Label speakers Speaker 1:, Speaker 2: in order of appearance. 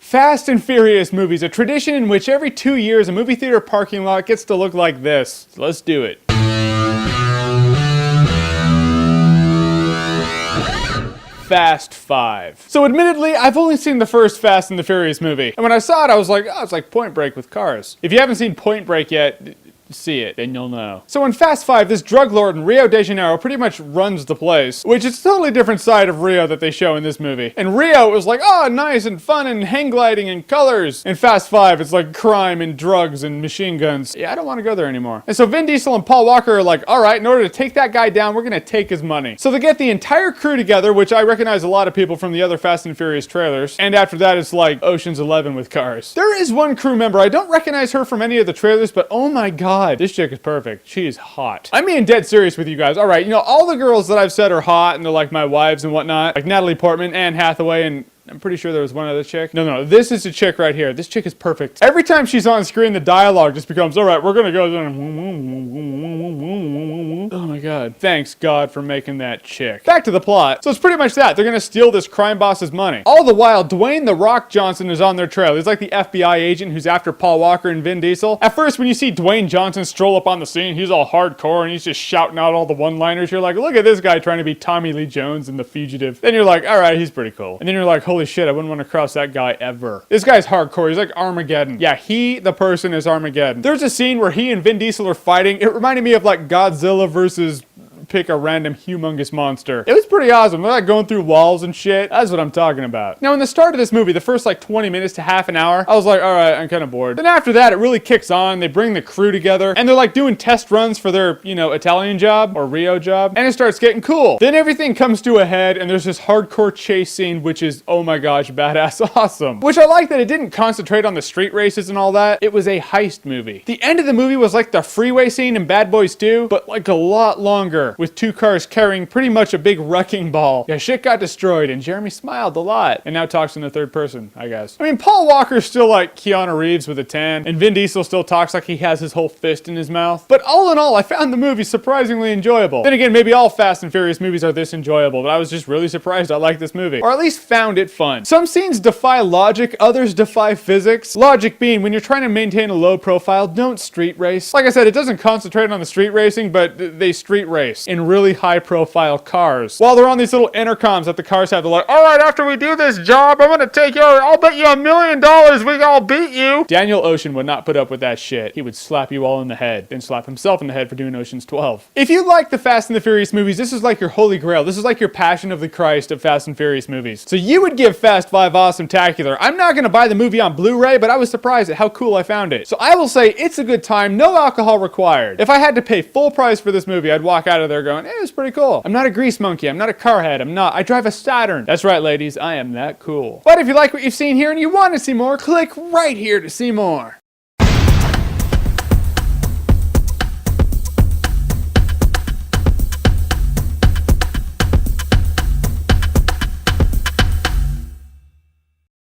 Speaker 1: Fast and Furious movies, a tradition in which every 2 years a movie theater parking lot gets to look like this. So let's do it. Fast 5. So admittedly, I've only seen the first Fast and the Furious movie. And when I saw it, I was like, oh, it's like Point Break with cars. If you haven't seen Point Break yet, see it, then you'll know. So in Fast 5, this drug lord in Rio de Janeiro pretty much runs the place, which is a totally different side of Rio that they show in this movie. In Rio, it was like, oh, nice and fun and hang gliding and colors. In Fast 5, it's like crime and drugs and machine guns. Yeah, I don't want to go there anymore. And so Vin Diesel and Paul Walker are like, all right, in order to take that guy down, we're gonna take his money. So they get the entire crew together, which I recognize a lot of people from the other Fast and Furious trailers. And after that, it's like Ocean's 11 with cars. There is one crew member, I don't recognize her from any of the trailers, but oh my God, this chick is perfect. She is hot. I'm being dead serious with you guys. All right, you know, all the girls that I've said are hot and they're like my wives and whatnot, like Natalie Portman, Anne Hathaway, and I'm pretty sure there was one other chick. No, this is a chick right here. This chick is perfect. Every time she's on screen, the dialogue just becomes, all right, we're gonna go. Oh my God. Thanks God for making that chick. Back to the plot. So it's pretty much that. They're gonna steal this crime boss's money. All the while, Dwayne "The Rock" Johnson is on their trail. He's like the FBI agent who's after Paul Walker and Vin Diesel. At first, when you see Dwayne Johnson stroll up on the scene, he's all hardcore and he's just shouting out all the one-liners. You're like, look at this guy trying to be Tommy Lee Jones in The Fugitive. Then you're like, all right, he's pretty cool. And then you're like, holy shit, I wouldn't want to cross that guy ever. This guy's hardcore. He's like Armageddon. Yeah, the person is Armageddon. There's a scene where he and Vin Diesel are fighting. It reminded me of like Godzilla versus pick a random humongous monster. It was pretty awesome. They're like going through walls and shit. That's what I'm talking about. Now in the start of this movie, the first like 20 minutes to half an hour, I was like, all right, I'm kind of bored. Then after that, it really kicks on. They bring the crew together and they're like doing test runs for their, you know, Italian job or Rio job. And it starts getting cool. Then everything comes to a head and there's this hardcore chase scene, which is, oh my gosh, badass awesome. Which I like that it didn't concentrate on the street races and all that. It was a heist movie. The end of the movie was like the freeway scene in Bad Boys 2, but like a lot longer, with two cars carrying pretty much a big wrecking ball. Yeah, shit got destroyed and Jeremy smiled a lot and now talks in the third person, I guess. I mean, Paul Walker's still like Keanu Reeves with a tan and Vin Diesel still talks like he has his whole fist in his mouth. But all in all, I found the movie surprisingly enjoyable. Then again, maybe all Fast and Furious movies are this enjoyable, but I was just really surprised I liked this movie. Or at least found it fun. Some scenes defy logic, others defy physics. Logic being, when you're trying to maintain a low profile, don't street race. Like I said, it doesn't concentrate on the street racing, but they street race in really high profile cars. While they're on these little intercoms that the cars have, they're like, all right, after we do this job, I'm gonna take you over. I'll bet you $1 million we all beat you. Daniel Ocean would not put up with that shit. He would slap you all in the head, then slap himself in the head for doing Ocean's 12. If you like the Fast and the Furious movies, this is like your holy grail. This is like your Passion of the Christ of Fast and Furious movies. So you would give Fast 5 Awesometacular. I'm not gonna buy the movie on Blu-ray, but I was surprised at how cool I found it. So I will say it's a good time, no alcohol required. If I had to pay full price for this movie, I'd walk out of there going, it's pretty cool. I'm not a grease monkey. I'm not a car head. I drive a Saturn. That's right, ladies. I am that cool. But if you like what you've seen here and you want to see more, click right here to see more.